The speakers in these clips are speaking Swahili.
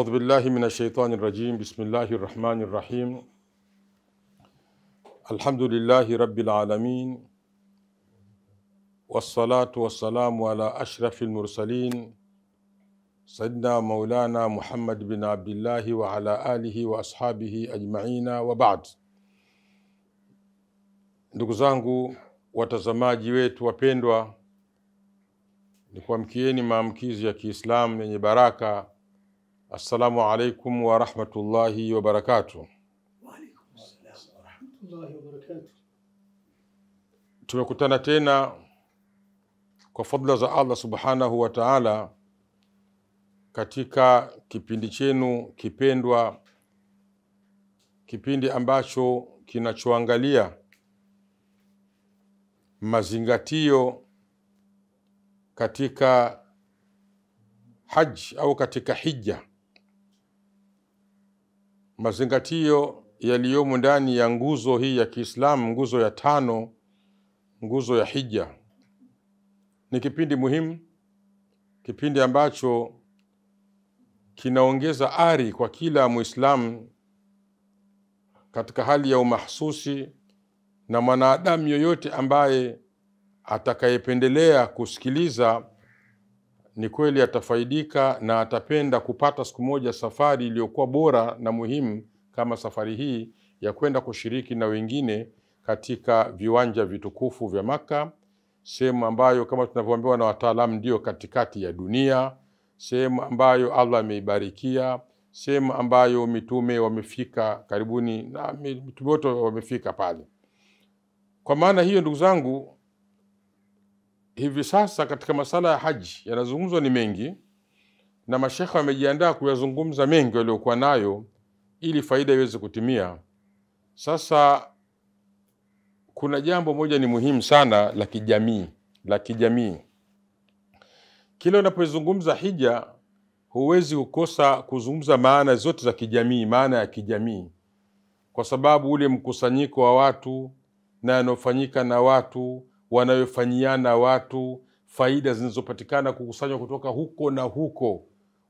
أعوذ بالله من الشيطان الرجيم. بسم الله الرحمن الرحيم. الحمد لله رب العالمين، والصلاة والسلام على أشرف المرسلين سيدنا مولانا محمد بن عبد الله وعلى آله وأصحابه أجمعين وبعد. Ndugu zangu watazamaji wetu wapendwa, nikuamkieni maamkizi ya Kiislamu yenye baraka. Assalamu alaikum wa rahmatullahi wa barakatuh. Wa alaikum assalam wa rahmatullahi wa barakatuh. Tumekutana tena kwa fadhila za Allah subhanahu wa ta'ala katika kipindi chenu kipendwa, kipindi ambacho kinachoangalia mazingatio katika haji au katika hija, mazingatio yaliyomo ndani ya nguzo hii ya Kiislamu, nguzo ya 5, nguzo ya hija. Ni kipindi muhimu, kipindi ambacho kinaongeza ari kwa kila Muislamu katika hali ya umahsusi, na mwanadamu yoyote ambaye atakayependelea kusikiliza ni kweli atafaidika na atapenda kupata siku moja safari iliyokuwa bora na muhimu kama safari hii ya kwenda kushiriki na wengine katika viwanja vitukufu vya Maka, sehemu ambayo kama tunavyoambiwa na wataalamu ndio katikati ya dunia, sehemu ambayo Allah ameibarikia, sehemu ambayo mitume wamefika karibuni na mitume wote wamefika pale. Kwa maana hiyo, ndugu zangu, hivi sasa katika masala ya haji yanazungumzwa ni mengi, na mashekha wamejiandaa kuyazungumza mengi waliokuwa nayo ili faida iweze kutimia. Sasa kuna jambo moja ni muhimu sana la kijamii. Kila unapozungumza hija huwezi kukosa kuzungumza maana zote za kijamii, maana ya kijamii, kwa sababu ule mkusanyiko wa watu na yanofanyika na watu, wanayofanyiana watu, faida zinazopatikana kukusanywa kutoka huko na huko,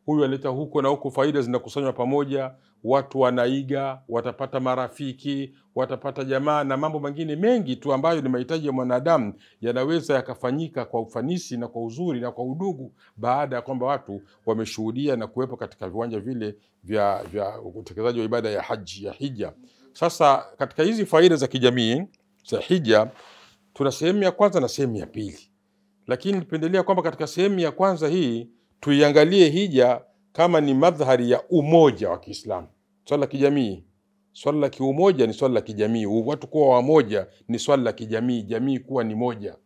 huyu aleta huko na huko, faida zinakusanywa pamoja, watu wanaiga, watapata marafiki, watapata jamaa na mambo mengine mengi tu ambayo ni mahitaji ya mwanadamu, yanaweza yakafanyika kwa ufanisi na kwa uzuri na kwa udugu baada ya kwamba watu wameshuhudia na kuwepo katika viwanja vile vya utekelezaji wa ibada ya haji, ya hija. Sasa katika hizi faida za kijamii za hija tuna sehemu ya kwanza na sehemu ya pili, lakini nipendelea kwamba katika sehemu ya kwanza hii tuiangalie hija kama ni madhari ya umoja wa Kiislamu. Swala la kijamii, swala la kiumoja ni swala la kijamii, watu kuwa wamoja ni swala la kijamii, jamii kuwa ni moja,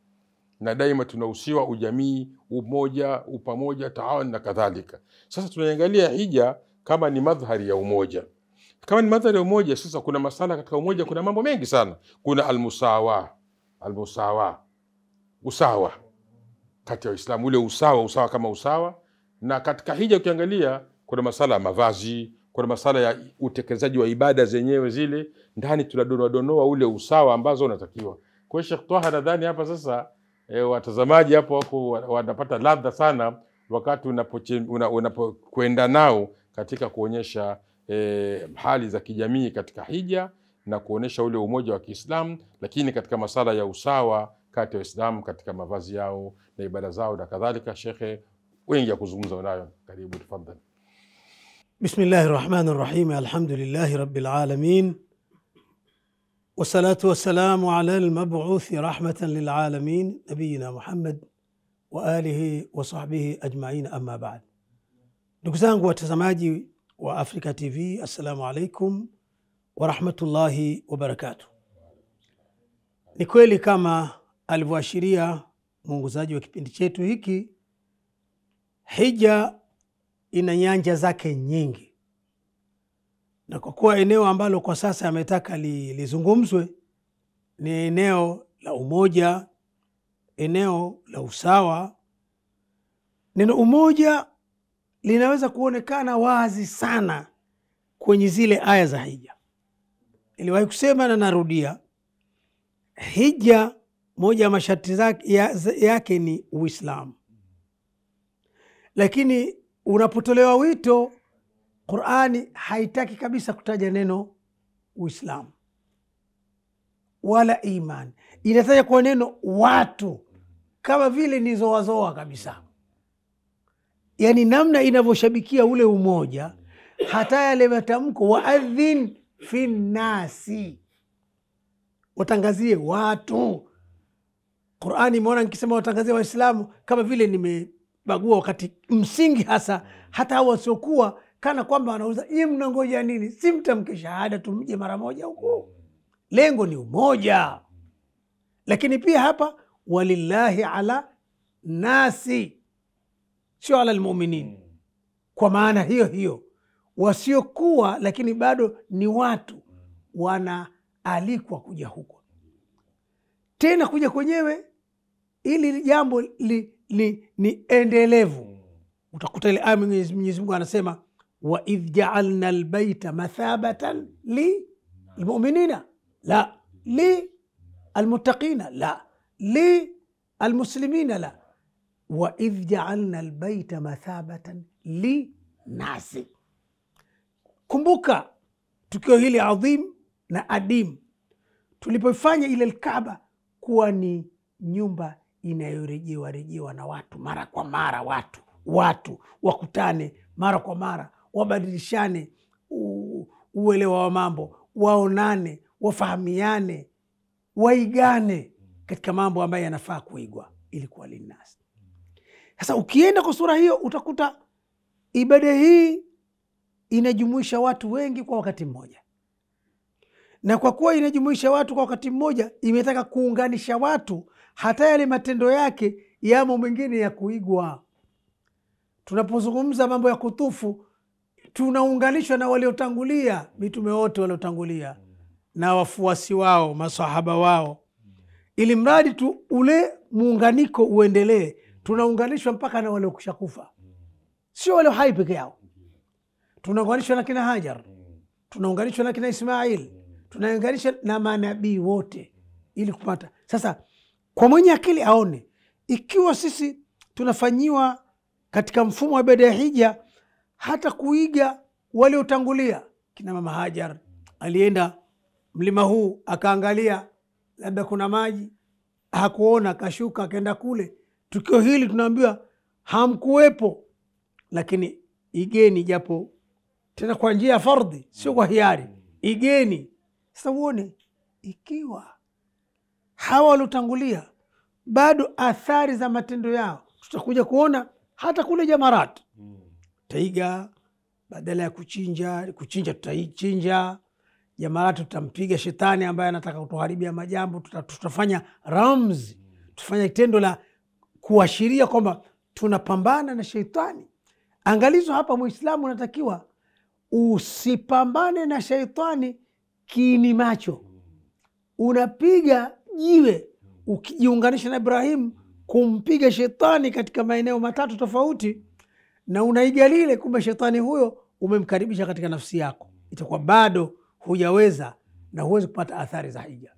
na daima tunahusiwa ujamii, umoja, upamoja, taawun na kadhalika. Sasa tunaiangalia hija kama ni madhari ya umoja. Kama ni madhari ya umoja, sasa kuna masala katika umoja, kuna mambo mengi sana. Kuna almusawa, usawa kati ya Waislamu, ule usawa kama usawa. Na katika hija ukiangalia kuna masala ya mavazi, kuna masala ya utekelezaji wa ibada zenyewe zile, ndani tunadonoa ule usawa ambazo unatakiwa. Kwa hiyo Sheikh Twaha nadhani hapa sasa watazamaji hapo wanapata ladha sana wakati unapokwenda nao katika kuonyesha hali za kijamii katika hija na kuonesha ule umoja wa Kiislamu, lakini katika masala ya usawa kati ya Waislamu katika mavazi yao na ibada zao na kadhalika. Shekhe wengi ya kuzungumza nayo, karibu, tafadhali. Bismillahir Rahmanir Rahim. Alhamdulillahi Rabbil Alamin. Wassalatu wassalamu ala al-mab'uthi rahmatan lil alamin, nabiyina Muhammad wa alihi wa sahbihi ajma'in, amma ba'd. Ndugu zangu watazamaji wa Africa TV, assalamu alaikum wa rahmatullahi wa barakatuh. Ni kweli kama alivyoashiria mwongozaji wa kipindi chetu hiki, hija ina nyanja zake nyingi, na kwa kuwa eneo ambalo kwa sasa ametaka lizungumzwe ni eneo la umoja, eneo la usawa, neno umoja linaweza kuonekana wazi sana kwenye zile aya za hija. Niliwahi kusema na narudia, hija moja ya masharti yake ni Uislamu. Lakini unapotolewa wito Qur'ani haitaki kabisa kutaja neno Uislamu wala imani, inataja kwa neno watu, kama vile ni zoazoa kabisa, yani namna inavyoshabikia ule umoja. Hata yale matamko waadhin fi nnasi, watangazie watu. Qur'ani imeona nikisema watangazie Waislamu kama vile nimebagua, wakati msingi hasa hata hao wasiokuwa kana kwamba wanauza, yeye mnangoja nini? Si mtamke shahada tumje mara moja huko, lengo ni umoja. Lakini pia hapa walillahi ala nasi, sio ala almu'minin, kwa maana hiyo hiyo wasiokuwa, lakini bado ni watu wanaalikwa kuja huko. Tena kuja kwenyewe ili jambo ni endelevu. Utakuta ile aya Mwenyezi Mungu anasema wa idh ja'alna albayta mathabatan li almu'minina la li almuttaqina la li almuslimina la wa idh ja'alna albayta mathabatan li nasi. Kumbuka tukio hili adhim na adim, tulipofanya ile Kaaba kuwa ni nyumba inayorejewa na watu mara kwa mara, watu wakutane mara kwa mara, wabadilishane uelewa wa mambo, waonane, wafahamiane, waigane katika mambo ambayo yanafaa kuigwa, ilikuwa linnas. Sasa ukienda kwa sura hiyo utakuta ibada hii inajumuisha watu wengi kwa wakati mmoja, na kwa kuwa inajumuisha watu kwa wakati mmoja, imetaka kuunganisha watu, hata yale matendo yake yamo mengine ya kuigwa. Tunapozungumza mambo ya kutufu, tunaunganishwa na waliotangulia, mitume wote waliotangulia na wafuasi wao, masahaba wao, ili mradi tu ule muunganiko uendelee. Tunaunganishwa mpaka na waliokusha kufa, sio wale hai peke yao. Tunaunganishwa na kina Hajar, tunaunganishwa na kina Ismail, tunaunganishwa na manabii wote ili kupata. Sasa kwa mwenye akili aone, ikiwa sisi tunafanyiwa katika mfumo wa ibada ya hija hata kuiga waliotangulia, kina mama Hajar alienda mlima huu akaangalia labda kuna maji, hakuona, kashuka akaenda kule. Tukio hili tunaambiwa hamkuwepo, lakini igeni, japo tena kwa njia ya fardhi, sio kwa hiari, igeni. Sasa uone, ikiwa hawa waliotangulia bado athari za matendo yao tutakuja kuona hata kule Jamarat. Taiga, badala ya kuchinja tutaichinja. Jamarat tutampiga shetani ambaye anataka kutuharibia majambo, tutafanya ramzi, tufanya kitendo la kuashiria kwamba tunapambana na sheitani. Angalizo hapa, Muislamu unatakiwa usipambane na sheitani kiini macho. Unapiga jiwe ukijiunganisha na Ibrahim kumpiga shetani katika maeneo matatu tofauti, na unaiga lile, kumbe shetani huyo umemkaribisha katika nafsi yako, itakuwa bado hujaweza na huwezi kupata athari za hija.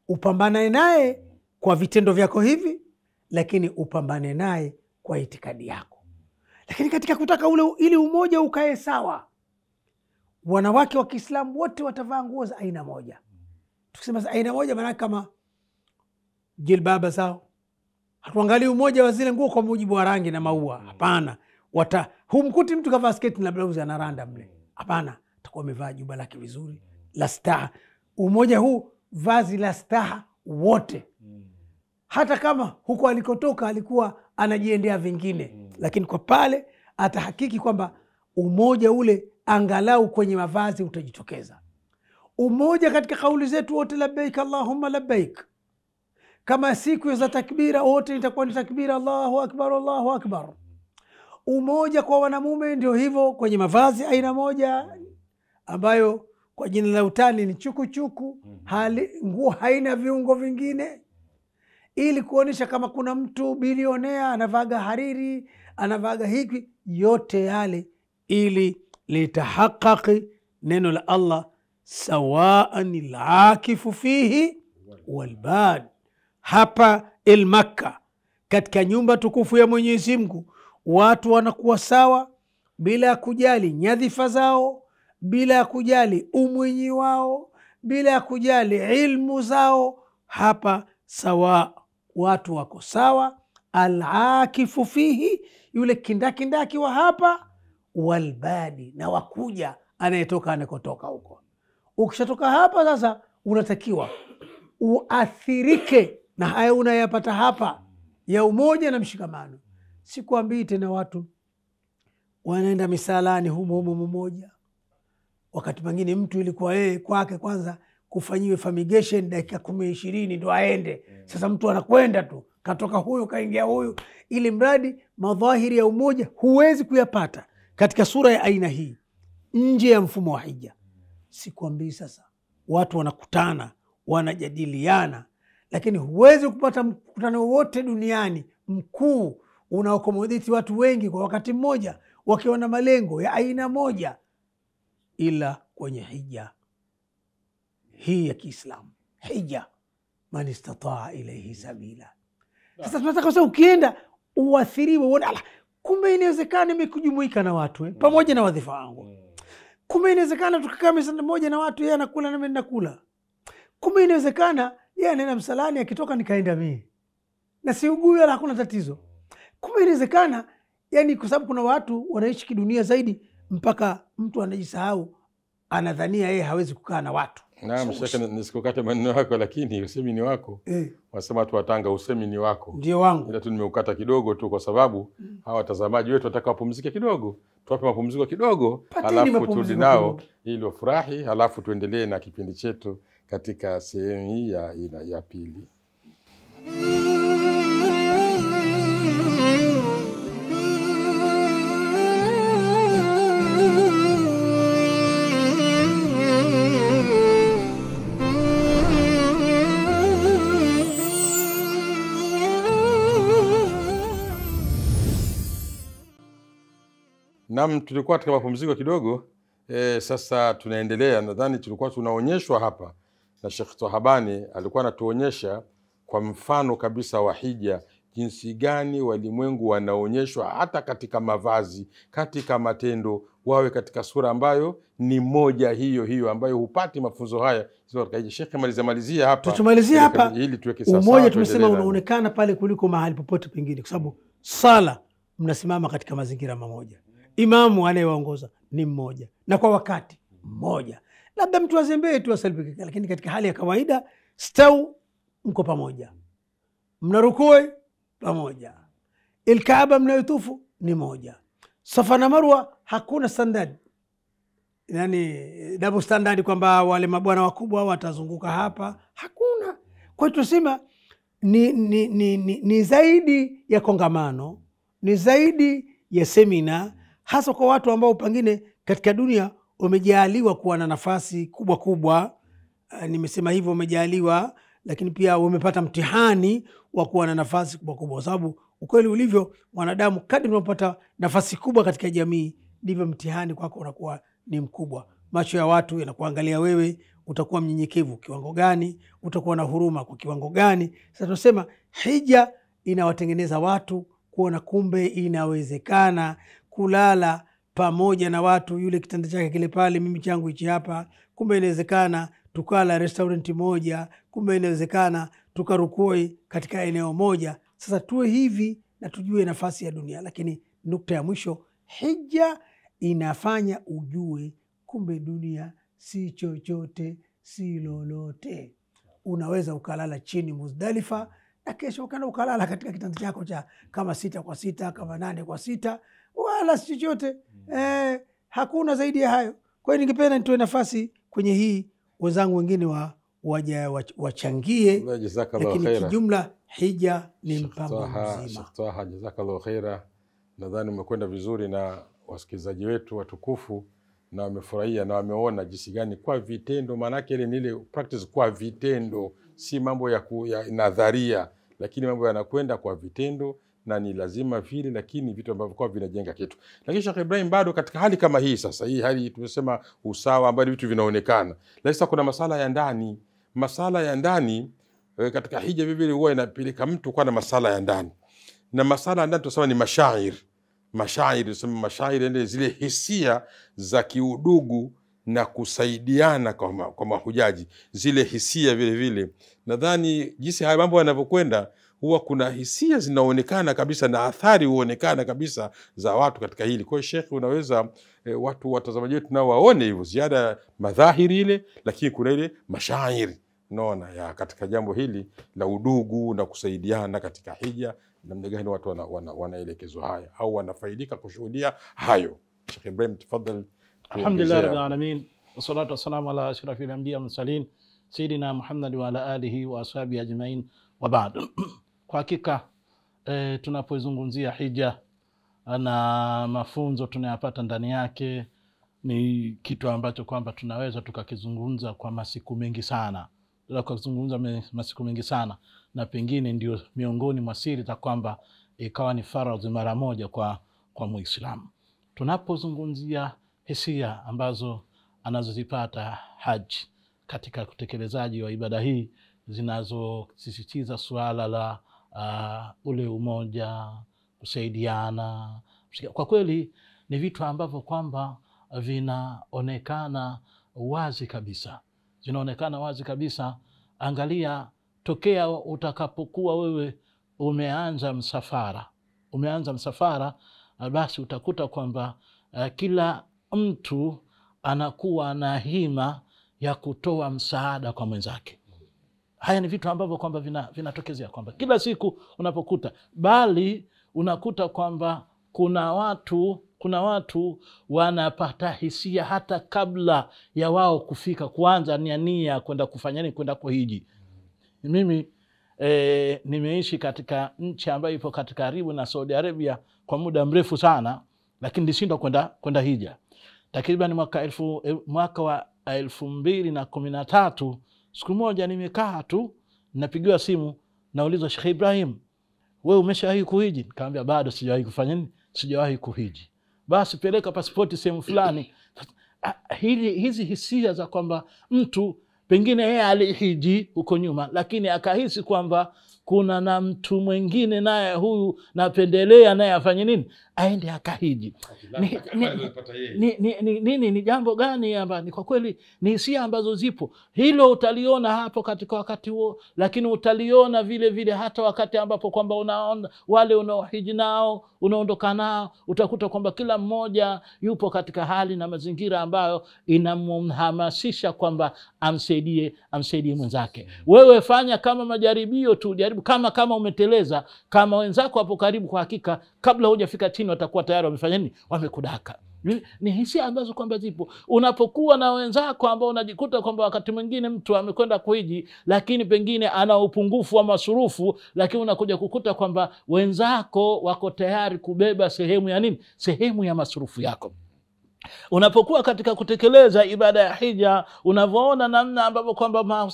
Upambane naye kwa vitendo vyako hivi, lakini upambane naye kwa itikadi yako. Lakini katika kutaka ule ili umoja ukae sawa, wanawake wa Kiislamu wote watavaa nguo za aina moja. Tukisema za aina moja, maana kama jilbaba zao. Hatuangalii umoja wa zile nguo kwa mujibu wa rangi na maua, hapana. Humkuti mtu kavaa sketi na blauzi anaranda mle, hapana. Atakuwa amevaa juba lake vizuri la staha. Umoja huu vazi la staha wote, hata kama huko alikotoka alikuwa anajiendea vingine, lakini kwa pale atahakiki kwamba umoja ule angalau kwenye mavazi utajitokeza. Umoja katika kauli zetu wote, labbaik Allahumma labbaik. Kama siku za takbira wote itakuwa ni takbira Allahu akbar, Allahu akbar. Umoja kwa wanamume ndio hivyo, kwenye mavazi aina moja ambayo kwa jina la utani ni chukuchuku, nguo haina viungo vingine, ili kuonesha kama kuna mtu bilionea anavaga hariri, anavaga hiki, yote yale ili litahaqaqi neno la Allah, sawaan al-akifu fihi walbad. Hapa Makka, katika nyumba tukufu ya Mwenyezi Mungu, watu wanakuwa sawa, bila ya kujali nyadhifa zao, bila ya kujali umwinyi wao, bila ya kujali ilmu zao. Hapa sawa, watu wako sawa. Alakifu fihi, yule kindakindaki wa hapa, walbadi, na wakuja anayetoka anakotoka huko. Ukishatoka hapa sasa, unatakiwa uathirike na haya unayapata hapa ya umoja na mshikamano. Sikuambii tena watu wanaenda misalani humo mmoja. Wakati mwingine mtu ilikuwa yeye kwake kwanza kufanyiwe fumigation dakika 10-20 ndo aende. Sasa mtu anakwenda tu, katoka huyu kaingia huyu, ili mradi madhahiri ya umoja huwezi kuyapata katika sura ya aina hii nje ya mfumo wa hija. Sikuambii sasa watu wanakutana wanajadiliana, lakini huwezi kupata mkutano wote duniani mkuu unaokomoditi watu wengi kwa wakati mmoja wakiwa na malengo ya aina moja, ila kwenye hija hii ya Kiislamu, hija man istataa ilaihi sabila. Sasa tunataka sasa ukienda uathiriwe, uone kumbe inawezekana nimekujumuika na watu pamoja na wadhifa wangu. Kumbe inawezekana tukakaa meza moja na watu, yeye anakula na mimi nakula. Kumbe inawezekana yeye anaenda msalani, akitoka nikaenda mimi na siugui wala hakuna tatizo. Kumbe inawezekana, yani kwa sababu kuna watu wanaishi kidunia zaidi mpaka mtu anajisahau, anadhania yeye hawezi kukaa na watu. Naam, shaka nisikukate maneno yako, lakini usemi ni wako. Wasema watu wa Tanga, usemi ni wako. Ndio wangu. Ila tu nimeukata kidogo tu kwa sababu hawa watazamaji wetu wataka wapumzike kidogo. Tuwape mapumziko kidogo, alafu turudi nao ili wafurahi, alafu tuendelee na kipindi chetu katika sehemu hii ya pili. Naam, tulikuwa katika mapumziko kidogo. Sasa tunaendelea. Nadhani tulikuwa tunaonyeshwa hapa na Sheikh Twahabani alikuwa anatuonyesha kwa mfano kabisa wa hija jinsi gani walimwengu wanaonyeshwa hata katika mavazi, katika matendo, wawe katika sura ambayo ni moja hiyo hiyo ambayo hupati mafunzo haya sio katika hija. Sheikh malizia hapa. Tutumalizia hapa. Ili tuweke sasa. Umoja tumesema unaonekana pale kuliko mahali popote pengine, kwa sababu sala mnasimama katika mazingira mamoja. Imamu anayewaongoza ni mmoja na kwa wakati mmoja. Labda mtu azembee tu asalibike, lakini katika hali ya kawaida stau mko pamoja, mnarukui pamoja, Kaaba mnayotufu ni moja, Safa na Marwa hakuna standard, yani double standard kwamba wale mabwana wakubwa watazunguka hapa, hakuna. Kwa hiyo tunasema ni zaidi ya kongamano, ni zaidi ya semina, hasa kwa watu ambao pengine katika dunia wamejaliwa kuwa na nafasi kubwa kubwa. Nimesema hivyo, wamejaliwa, lakini pia wamepata mtihani wa kuwa na nafasi kubwa kubwa, kwa sababu ukweli ulivyo, mwanadamu kadri unapata nafasi kubwa katika jamii ndivyo mtihani kwako unakuwa ni mkubwa. Macho ya watu yanakuangalia wewe, utakuwa mnyenyekevu kiwango gani, utakuwa na huruma kwa kiwango gani. Sasa tunasema hija inawatengeneza watu kuona kumbe inawezekana kulala pamoja na watu, yule kitanda chake kile pale, mimi changu hichi hapa. Kumbe inawezekana tukala restaurant moja, kumbe inawezekana tukarukui katika eneo moja. Sasa tuwe hivi na tujue nafasi ya dunia. Lakini nukta ya mwisho, hija inafanya ujue kumbe dunia si chochote, si lolote. Unaweza ukalala chini Muzdalifa na kesho ukana ukalala katika kitanda chako cha kama 6 kwa 6, kama 8 kwa 6, wala si chochote. Hakuna zaidi ya hayo. Kwa hiyo ningependa nitoe nafasi kwenye hii, wenzangu wengine wachangie, lakini kijumla hija ni mpango mzima. Sheikh Twaha, jazakallahu khaira. Nadhani umekwenda vizuri na wasikilizaji wetu watukufu, na wamefurahia na wameona jinsi gani kwa vitendo, maanake ile ni ile practice kwa vitendo, si mambo ya nadharia, lakini mambo yanakwenda kwa vitendo na ni lazima vile, lakini vitu ambavyo kwa vinajenga kitu. Lakini Sheikh Ibrahim, bado katika hali kama hii sasa, hii hali tumesema usawa ambao vitu vinaonekana, lakini sasa kuna masala ya ndani. Masala ya ndani katika hija vile huwa inapeleka mtu kwa na masala ya ndani, na masala ya ndani tunasema ni mashair. mashairi, sema mashairi ndio zile hisia za kiudugu na kusaidiana kwa mahujaji, zile hisia vile vile. Nadhani jinsi haya mambo yanavyokwenda, huwa kuna hisia zinaonekana kabisa na athari huonekana kabisa za watu katika hili. Kwa hiyo Sheikh, unaweza watu watazamaji wetu nao waone hivyo, ziada madhahiri ile, lakini kuna ile mashairi, unaona, ya katika jambo hili la udugu na kusaidiana katika hija, namna gani watu wanaelekezwa haya au wanafaidika kushuhudia hayo. Sheikh Ibrahim, tafadhali. Alhamdulillah rabbil alamin, wassalatu wassalamu ala ashrafil anbiya mursalin sayyidina Muhammad wa ala alihi wa ashabihi ajmain, wa ba'd. Kwa hakika tunapozungumzia hija na mafunzo tunayapata ndani yake, ni kitu ambacho kwamba tunaweza tukakizungumza kwa masiku mengi sana. Tukazungumza masiku mengi sana, na pengine ndio miongoni mwa siri za kwamba ikawa ni faradhi mara moja kwa Muislamu. Tunapozungumzia hisia ambazo anazozipata haji katika kutekelezaji wa ibada hii, zinazosisitiza suala la ule umoja, kusaidiana, kwa kweli ni vitu ambavyo kwamba vinaonekana wazi kabisa. Zinaonekana wazi kabisa. Angalia, tokea utakapokuwa wewe umeanza msafara, basi utakuta kwamba kila mtu anakuwa na hima ya kutoa msaada kwa mwenzake. Haya ni vitu ambavyo kwamba vinatokezea kwamba kila siku unapokuta, bali unakuta kwamba kuna watu wanapata hisia hata kabla ya wao kufika kuanza nia kwenda kufanya nini, kwenda kuhiji. Mimi nimeishi katika nchi ambayo ipo katika karibu na Saudi Arabia kwa muda mrefu sana, lakini nilishindwa kwenda hija. Takriban mwaka wa 2013, siku moja nimekaa tu, napigiwa simu, naulizwa, Sheikh Ibrahim, wewe umeshawahi kuhiji? Nikamwambia bado sijawahi kufanya nini, sijawahi kuhiji. Basi peleka pasipoti sehemu fulani. Hizi hisia za kwamba mtu pengine yeye alihiji huko nyuma, lakini akahisi kwamba kuna na mtu mwingine naye huyu napendelea naye afanye nini, aende akahiji. Ni jambo gani amba? Ni kwa kweli ni hisia ambazo zipo. Hilo utaliona hapo katika wakati huo, lakini utaliona vile vile hata wakati ambapo kwamba unaona wale unaohiji nao, unaondoka nao, utakuta kwamba kila mmoja yupo katika hali na mazingira ambayo inamhamasisha kwamba amsaidie mwenzake. Wewe fanya kama majaribio tu, jaribu kama umeteleza, kama wenzako hapo karibu, kwa hakika kabla hujafika chini watakuwa tayari wamefanya nini, wamekudaka. Ni hisia ambazo kwamba zipo. Unapokuwa na wenzako ambao unajikuta kwamba wakati mwingine mtu amekwenda kuhiji, lakini pengine ana upungufu wa masurufu, lakini unakuja kukuta kwamba wenzako wako tayari kubeba sehemu ya nini, sehemu ya masurufu yako. Unapokuwa katika kutekeleza ibada ya hija, unavoona namna ambapo kwamba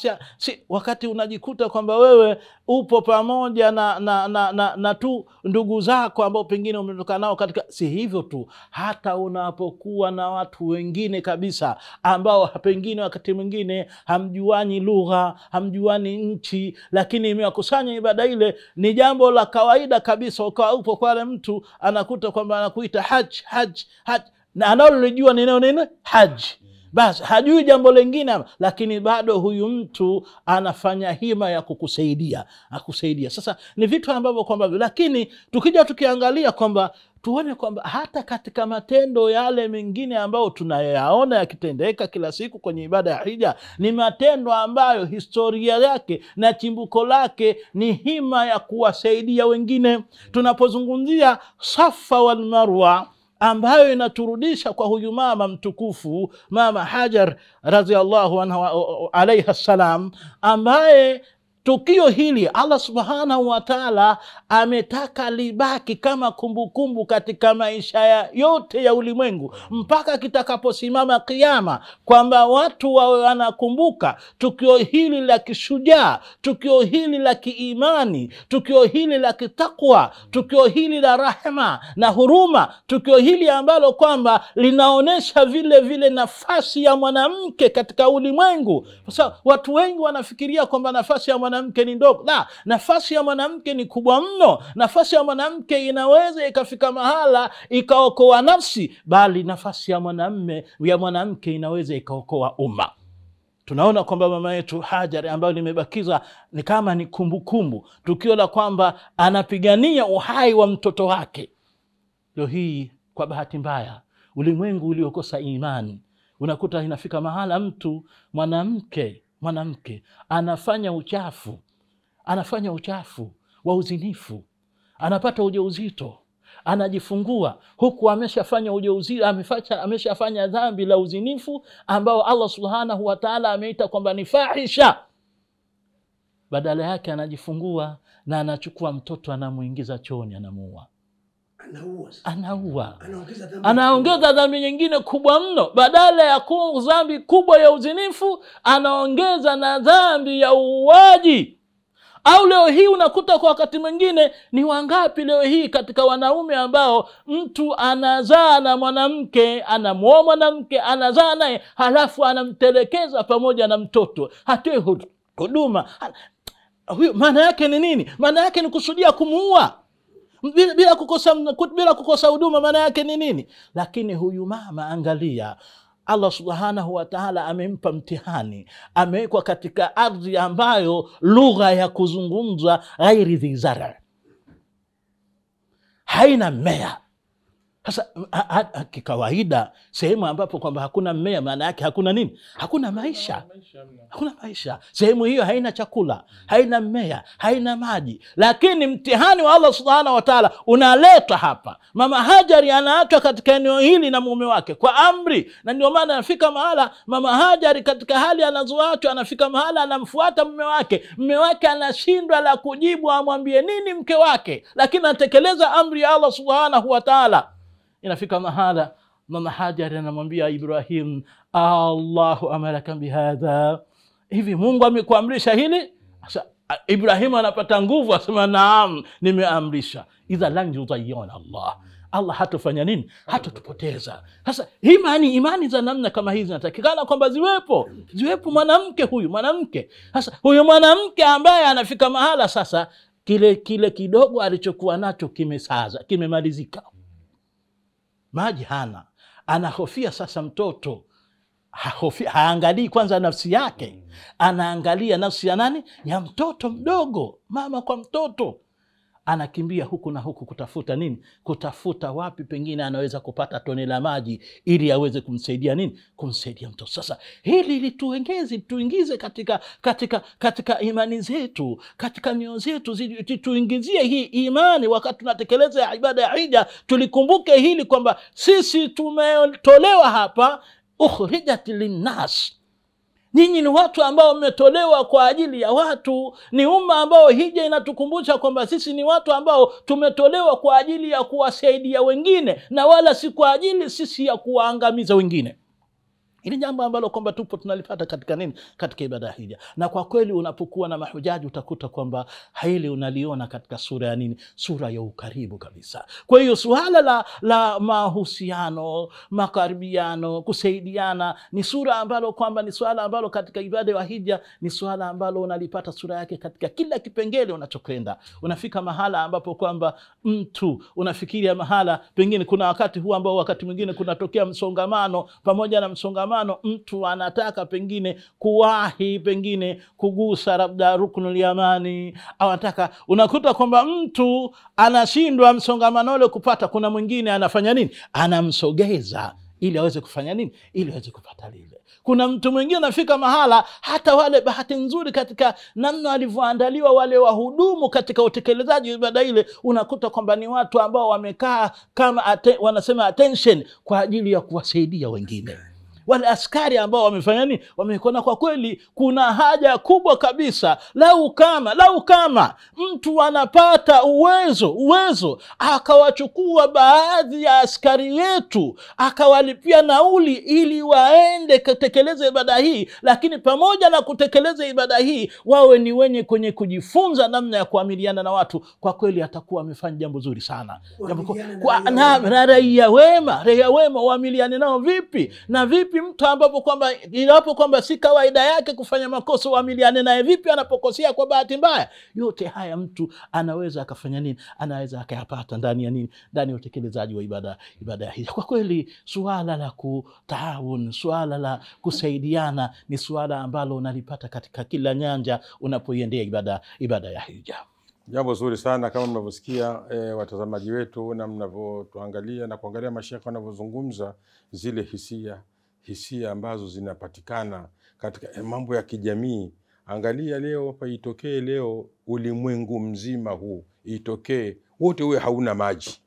wakati unajikuta kwamba wewe upo pamoja na tu ndugu zako ambao pengine umetoka nao katika, si hivyo tu, hata unapokuwa na watu wengine kabisa ambao pengine wakati mwingine hamjuani lugha, hamjuani nchi, lakini imewakusanya ibada ile, ni jambo la kawaida kabisa. Ukawa upo kwa mtu anakuta kwamba anakuita haji, na analojua ni neno haji, basi hajui jambo lingine, lakini bado huyu mtu anafanya hima ya kukusaidia. Sasa ni vitu ambavyo kwamba, lakini tukija tukiangalia kwamba tuone kwamba hata katika matendo yale mengine ambayo tunayaona yakitendeka kila siku kwenye ibada ya hija, ni matendo ambayo historia yake na chimbuko lake ni hima ya kuwasaidia wengine. Tunapozungumzia Safa wal Marwa, ambayo inaturudisha kwa huyu mama mtukufu, Mama Hajar radhiallahu anha alayha salam, ambaye tukio hili Allah subhanahu wa ta'ala ametaka libaki kama kumbukumbu katika maisha yote ya ulimwengu mpaka kitakaposimama kiyama, kwamba watu wawe wanakumbuka tukio hili la kishujaa, tukio hili la kiimani, tukio hili la kitakwa, tukio hili la rahma na huruma, tukio hili ambalo kwamba linaonesha vile vile nafasi ya mwanamke katika ulimwengu. Sasa watu wengi wanafikiria kwamba nafasi ya mwanamke ni ndogo. La, nafasi ya mwanamke ni kubwa mno. Nafasi ya mwanamke inaweza ikafika mahala ikaokoa nafsi, bali nafasi ya mwanamke inaweza ikaokoa umma. Tunaona kwamba mama yetu Hajar, ambayo limebakiza ni kama ni kumbukumbu, tukio la kwamba anapigania uhai wa mtoto wake. Leo hii kwa bahati mbaya, ulimwengu uliokosa imani, unakuta inafika mahala mwanamke anafanya uchafu wa uzinifu, anapata ujauzito, anajifungua huku ameshafanya ujauzito, ameshafanya dhambi la uzinifu ambao Allah subhanahu wa ta'ala ameita kwamba ni fahisha. Badala yake anajifungua na anachukua mtoto, anamuingiza chooni, anamuua. Anaongeza dhambi nyingine kubwa mno. Badala ya kuwa dhambi kubwa ya uzinifu, anaongeza na dhambi ya uuaji. Au leo hii unakuta kwa wakati mwingine, ni wangapi leo hii katika wanaume ambao mtu anazaa na mwanamke, anamuoa mwanamke, anazaa naye, halafu anamtelekeza pamoja na mtoto, hatoi huduma. Maana yake ni nini? Maana yake ni kusudia kumuua bila kukosa huduma. Maana yake ni nini? Lakini huyu mama, angalia, Allah subhanahu wa ta'ala amempa mtihani, amewekwa katika ardhi ambayo lugha ya kuzungumza ghairi dhizara, haina mmea. Sasa kikawaida sehemu ambapo kwamba hakuna mmea, maana yake hakuna nini? Hakuna maisha. Hakuna maisha. Sehemu hiyo haina chakula, haina mmea, haina maji. Lakini mtihani wa Allah subhanahu wa ta'ala unaletwa hapa. Mama Hajari anaachwa katika eneo hili na mume wake kwa amri, na ndio maana anafika mahala Mama Hajari katika hali anazoachwa, anafika mahala anamfuata mume wake. Mume wake anashindwa la kujibu amwambie nini mke wake, lakini anatekeleza amri ya Allah subhanahu wa ta'ala. Inafika mahala Mama Hajar anamwambia Ibrahim, Allahu amaraka bihadha, hivi Mungu amekuamrisha hili? Sasa Ibrahim anapata nguvu, asema naam, nimeamrisha. Idha lan yudhayyana Allah hatofanya nini? Hatotupoteza. Sasa imani za namna kama hizi zinatakikana kwamba ziwepo mwanamke. Sasa huyu mwanamke ambaye anafika mahala sasa kile kidogo alichokuwa nacho kimemalizika. Maji hana, anahofia sasa mtoto. Haangalii kwanza nafsi yake, anaangalia nafsi ya nani? Ya mtoto mdogo. Mama kwa mtoto anakimbia huku na huku kutafuta nini? Kutafuta wapi pengine anaweza kupata tone la maji ili aweze kumsaidia nini? Kumsaidia mtoto. Sasa hili tuingize katika imani zetu, katika mioyo zetu, tuingizie hii imani wakati tunatekeleza ibada ya hija. Tulikumbuke hili kwamba sisi tumetolewa hapa, ukhrijat linnas. Ninyi ni watu ambao mmetolewa kwa ajili ya watu. Ni umma ambao hija inatukumbusha kwamba sisi ni watu ambao tumetolewa kwa ajili ya kuwasaidia wengine, na wala si kwa ajili sisi ya kuwaangamiza wengine. Hili jambo ambalo kwamba tupo tunalipata katika nini? Katika ibada hija. Na kwa kweli unapokuwa na mahujaji utakuta kwamba hili unaliona katika sura ya nini? Sura ya ukaribu kabisa. Kwa hiyo suala la mahusiano, makaribiano, kusaidiana ni sura ambalo kwamba ni suala ambalo katika ibada ya hija ni suala ambalo unalipata sura yake katika kila kipengele unachokwenda. Unafika mahala ambapo kwamba mtu unafikiria mahala pengine kuna wakati huu ambao wakati mwingine kunatokea msongamano, pamoja na msongamano mtu anataka pengine kuwahi pengine kugusa labda ruknul yamani, au anataka, unakuta kwamba mtu anashindwa msongamano ule kupata, kuna mwingine anafanya nini? Anamsogeza ili aweze kufanya nini? Ili aweze kupata lile. Kuna mtu mwingine anafika mahala hata wale bahati nzuri katika namna walivyoandaliwa wale wahudumu katika utekelezaji wa ibada ile, unakuta kwamba ni watu ambao wamekaa kama wanasema attention kwa ajili ya kuwasaidia wengine. Wale askari ambao wamefanya nini? Wamekona kwa kweli kuna haja kubwa kabisa. Lau kama mtu anapata uwezo akawachukua baadhi ya askari yetu akawalipia nauli ili waende kutekeleza ibada hii, lakini pamoja na kutekeleza ibada hii wawe ni wenye kwenye kujifunza namna ya kuamiliana na watu, kwa kweli atakuwa amefanya jambo zuri sana. Raia wema waamiliane nao vipi? Na vipi vipi mtu ambapo kwamba ilapo kwamba si kawaida yake kufanya makosa, uamiliane naye vipi anapokosea kwa bahati mbaya? Yote haya mtu anaweza akafanya nini? Anaweza akayapata ndani ya nini? Ndani ya utekelezaji wa ibada hii. Kwa kweli suala la kutaawun, suala la kusaidiana ni suala ambalo unalipata katika kila nyanja unapoiendea ibada ya hija. Jambo zuri sana kama mnavyosikia watazamaji wetu, na mnavyotuangalia na kuangalia mashekhe wanavyozungumza zile hisia ambazo zinapatikana katika mambo ya kijamii. Angalia leo paitokee leo ulimwengu mzima huu itokee wote uwe hauna maji,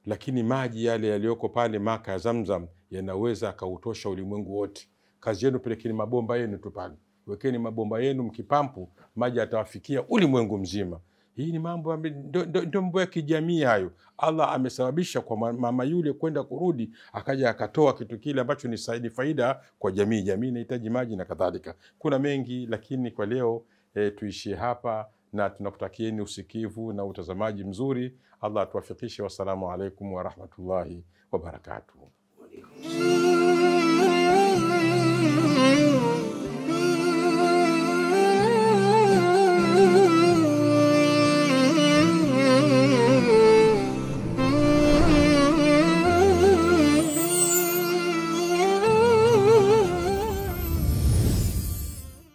lakini maji yale yaliyoko pale Maka ya Zamzam yanaweza akautosha ulimwengu wote. Kazi yenu, pelekeni mabomba yenu tu pale, wekeni mabomba yenu, mkipampu maji yatawafikia ulimwengu mzima. Hii ni mambo ndio mambo ya kijamii hayo. Allah amesababisha kwa mama yule kwenda kurudi, akaja akatoa kitu kile ambacho ni faida kwa jamii. Jamii inahitaji maji na kadhalika. Kuna mengi, lakini kwa leo tuishie hapa, na tunakutakieni usikivu na utazamaji mzuri. Allah atuwafikishe. Wassalamu alaikum wa rahmatullahi wa barakatuh.